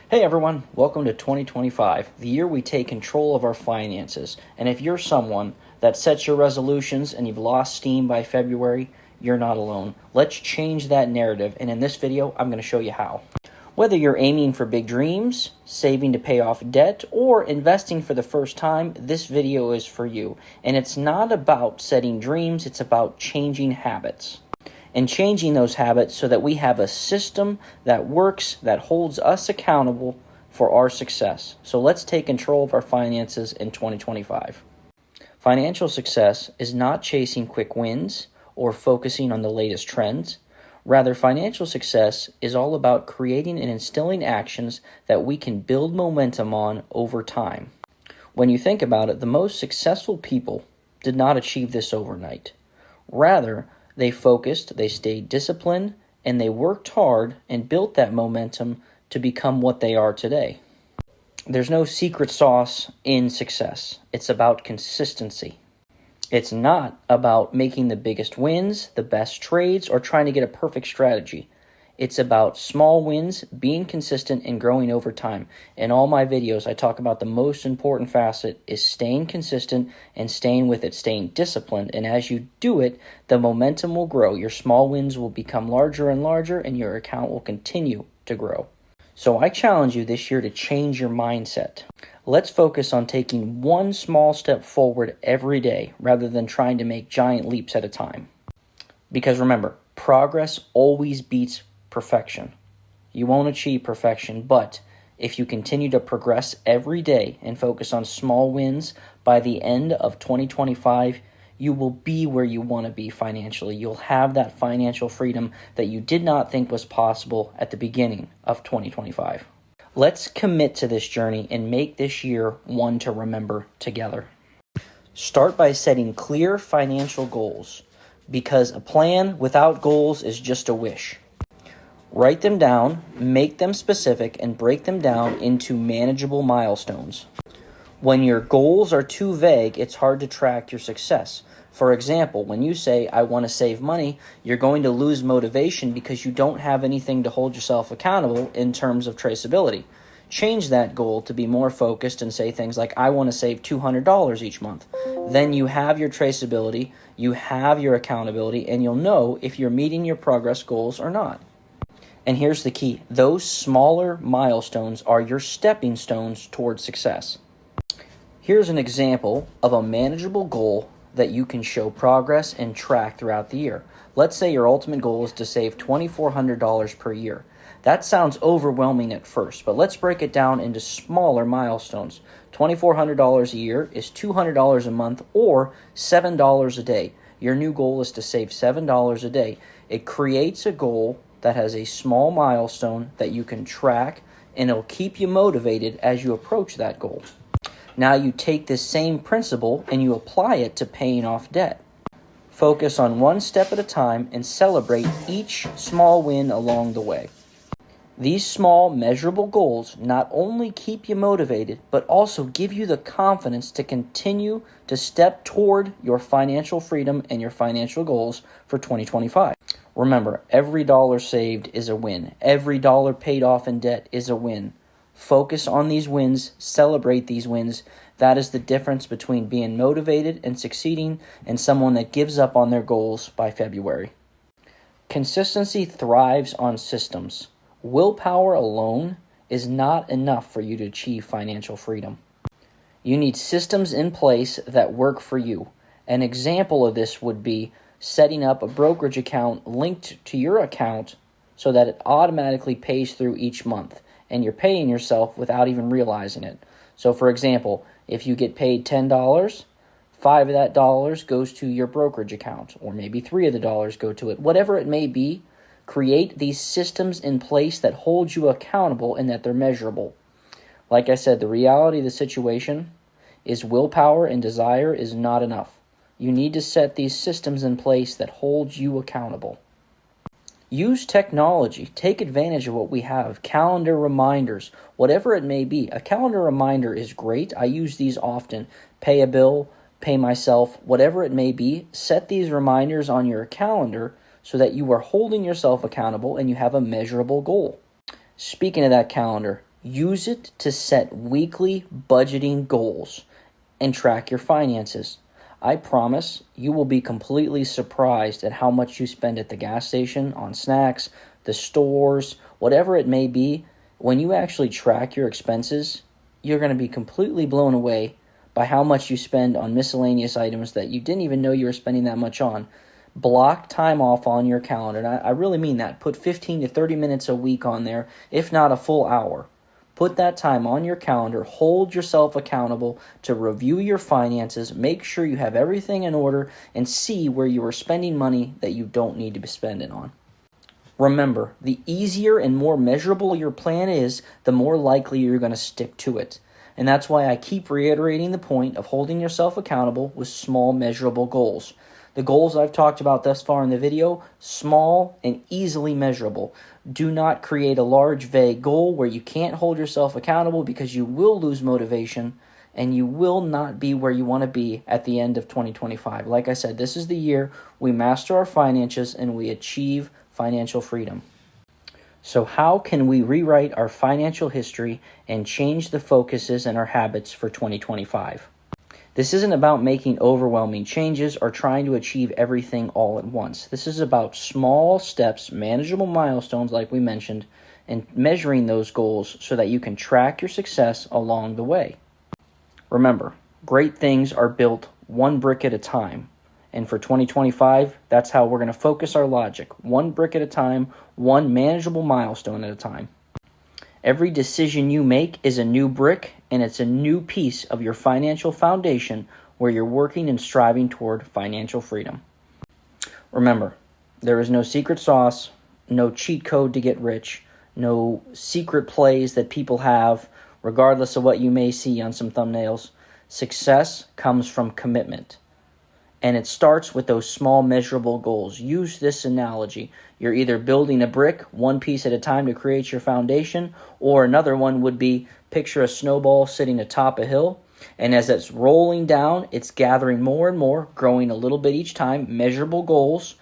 Hey everyone, welcome to 2025, the year we take control of our finances. And if you're someone that sets your resolutions and you've lost steam by February, you're not alone. Let's change that narrative, and in this video, I'm going to show you how. Whether you're aiming for big dreams, saving to pay off debt, or investing for the first time, this video is for you. And it's not about setting dreams, it's about changing habits. And changing those habits so that we have a system that works, that holds us accountable for our success. So let's take control of our finances in 2025. Financial success is not chasing quick wins or focusing on the latest trends. Rather, financial success is all about creating and instilling actions that we can build momentum on over time. When you think about it, the most successful people did not achieve this overnight. Rather, they focused, they stayed disciplined, and they worked hard and built that momentum to become what they are today. There's no secret sauce in success. It's about consistency. It's not about making the biggest wins, the best trades, or trying to get a perfect strategy. It's about small wins, being consistent, and growing over time. In all my videos, I talk about the most important facet is staying consistent and staying with it, staying disciplined. And as you do it, the momentum will grow. Your small wins will become larger and larger, and your account will continue to grow. So I challenge you this year to change your mindset. Let's focus on taking one small step forward every day rather than trying to make giant leaps at a time. Because remember, progress always beats perfection. You won't achieve perfection, but if you continue to progress every day and focus on small wins, by the end of 2025, you will be where you want to be financially. You'll have that financial freedom that you did not think was possible at the beginning of 2025. Let's commit to this journey and make this year one to remember together. Start by setting clear financial goals, because a plan without goals is just a wish. Write them down, make them specific, and break them down into manageable milestones. When your goals are too vague, it's hard to track your success. For example, when you say, I want to save money, you're going to lose motivation because you don't have anything to hold yourself accountable in terms of traceability. Change that goal to be more focused and say things like, I want to save $200 each month. Then you have your traceability, you have your accountability, and you'll know if you're meeting your progress goals or not. And here's the key. Those smaller milestones are your stepping stones towards success. Here's an example of a manageable goal that you can show progress and track throughout the year. Let's say your ultimate goal is to save $2,400 per year. That sounds overwhelming at first, but let's break it down into smaller milestones. $2,400 a year is $200 a month or $7 a day. Your new goal is to save $7 a day. It creates a goal that has a small milestone that you can track, and it'll keep you motivated as you approach that goal. Now you take this same principle and you apply it to paying off debt. Focus on one step at a time and celebrate each small win along the way. These small, measurable goals not only keep you motivated, but also give you the confidence to continue to step toward your financial freedom and your financial goals for 2025. Remember, every dollar saved is a win. Every dollar paid off in debt is a win. Focus on these wins, celebrate these wins. That is the difference between being motivated and succeeding and someone that gives up on their goals by February. Consistency thrives on systems. Willpower alone is not enough for you to achieve financial freedom. You need systems in place that work for you. An example of this would be setting up a brokerage account linked to your account so that it automatically pays through each month, and you're paying yourself without even realizing it. So for example, if you get paid $10, $5 of that dollars goes to your brokerage account, or maybe $3 of the dollars go to it. Whatever it may be, create these systems in place that hold you accountable and that they're measurable. Like I said, the reality of the situation is willpower and desire is not enough. You need to set these systems in place that hold you accountable. Use technology. Take advantage of what we have. Calendar reminders, whatever it may be. A calendar reminder is great. I use these often. Pay a bill, pay myself, whatever it may be. Set these reminders on your calendar so that you are holding yourself accountable and you have a measurable goal. Speaking of that calendar, Use it to set weekly budgeting goals and track your finances. I promise you will be completely surprised at how much you spend at the gas station, on snacks, the stores, whatever it may be. When you actually track your expenses, you're going to be completely blown away by how much you spend on miscellaneous items that you didn't even know you were spending that much on. Block time off on your calendar, and I really mean that. Put 15 to 30 minutes a week on there, if not a full hour. Put that time on your calendar. Hold yourself accountable to review your finances. Make sure you have everything in order and see where you are spending money that you don't need to be spending on. Remember, the easier and more measurable your plan is, the more likely you're going to stick to it. And that's why I keep reiterating the point of holding yourself accountable with small, measurable goals. The goals I've talked about thus far in the video, small and easily measurable. Do not create a large, vague goal where you can't hold yourself accountable, because you will lose motivation and you will not be where you want to be at the end of 2025. Like I said, this is the year we master our finances and we achieve financial freedom. So how can we rewrite our financial history and change the focuses and our habits for 2025? This isn't about making overwhelming changes or trying to achieve everything all at once. This is about small steps, manageable milestones like we mentioned, and measuring those goals so that you can track your success along the way. Remember, great things are built one brick at a time. And for 2025, that's how we're going to focus our logic. One brick at a time, one manageable milestone at a time. Every decision you make is a new brick, and it's a new piece of your financial foundation where you're working and striving toward financial freedom. Remember, there is no secret sauce, no cheat code to get rich, no secret plays that people have, regardless of what you may see on some thumbnails. Success comes from commitment. And it starts with those small measurable goals. Use this analogy. You're either building a brick one piece at a time to create your foundation, or another one would be picture a snowball sitting atop a hill. And as it's rolling down, it's gathering more and more, growing a little bit each time, measurable goals,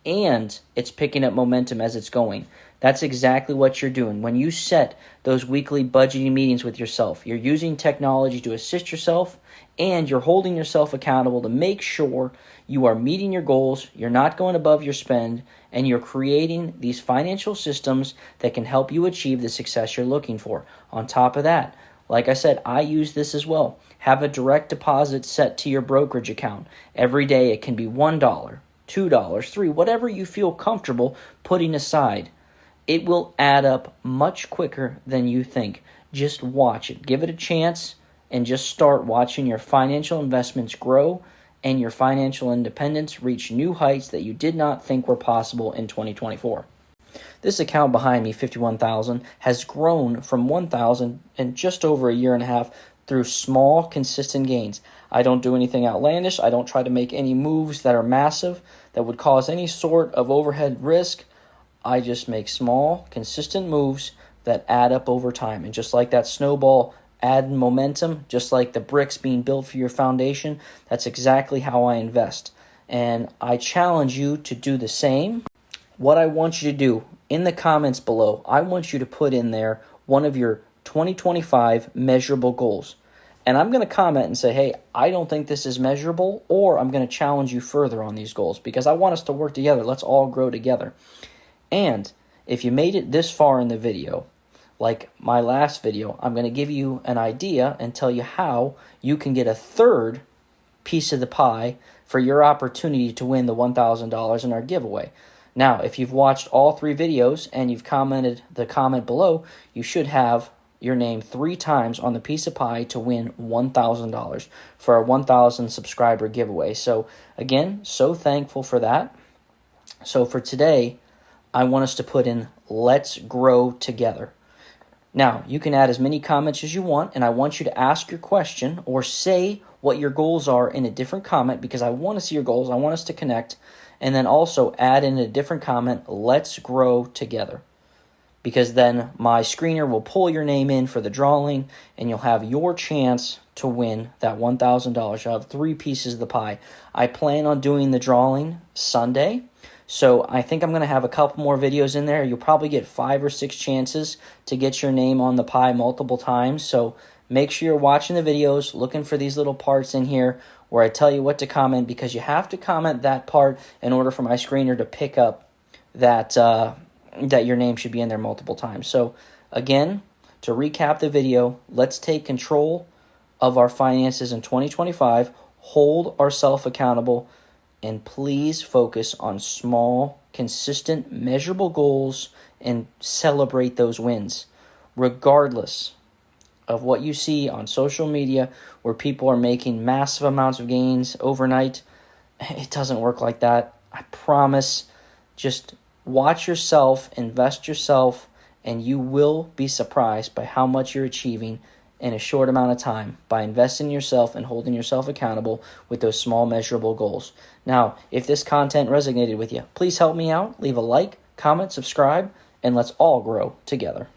and it's picking up momentum as it's going. That's exactly what you're doing. When you set those weekly budgeting meetings with yourself, you're using technology to assist yourself, and you're holding yourself accountable to make sure you are meeting your goals, you're not going above your spend, and you're creating these financial systems that can help you achieve the success you're looking for. On top of that, like I said, I use this as well. Have a direct deposit set to your brokerage account. Every day it can be $1, $2, $3, whatever you feel comfortable putting aside. It will add up much quicker than you think. Just watch it. Give it a chance and just start watching your financial investments grow and your financial independence reach new heights that you did not think were possible in 2024. This account behind me, 51,000, has grown from 1,000 in just over a year and a half through small, consistent gains. I don't do anything outlandish. I don't try to make any moves that are massive that would cause any sort of overhead risk. I just make small, consistent moves that add up over time. And just like that snowball adding momentum, just like the bricks being built for your foundation, that's exactly how I invest. And I challenge you to do the same. What I want you to do in the comments below, I want you to put in there one of your 2025 measurable goals. And I'm going to comment and say, hey, I don't think this is measurable, or I'm going to challenge you further on these goals because I want us to work together. Let's all grow together. And if you made it this far in the video, like my last video, I'm going to give you an idea and tell you how you can get a third piece of the pie for your opportunity to win the $1,000 in our giveaway. Now, if you've watched all 3 videos and you've commented the comment below, you should have your name 3 times on the piece of pie to win $1,000 for our 1,000 subscriber giveaway. So again, so thankful for that. So for today, I want us to put in let's grow together. Now, you can add as many comments as you want, and I want you to ask your question or say what your goals are in a different comment because I want to see your goals. I want us to connect. And then also add in a different comment, let's grow together. Because then my screener will pull your name in for the drawing, and you'll have your chance to win that $1,000. You'll have 3 pieces of the pie. I plan on doing the drawing Sunday. So I think I'm going to have a couple more videos in there. You'll probably get 5 or 6 chances to get your name on the pie multiple times. So make sure you're watching the videos, looking for these little parts in here where I tell you what to comment, because you have to comment that part in order for my screener to pick up that that your name should be in there multiple times. So again, to recap the video, let's take control of our finances in 2025, hold ourselves accountable, and please focus on small, consistent, measurable goals and celebrate those wins, regardless of what you see on social media where people are making massive amounts of gains overnight. It doesn't work like that. I promise. Just watch yourself, invest yourself, and you will be surprised by how much you're achieving in a short amount of time by investing in yourself and holding yourself accountable with those small measurable goals. Now, if this content resonated with you, please help me out. Leave a like, comment, subscribe, and let's all grow together.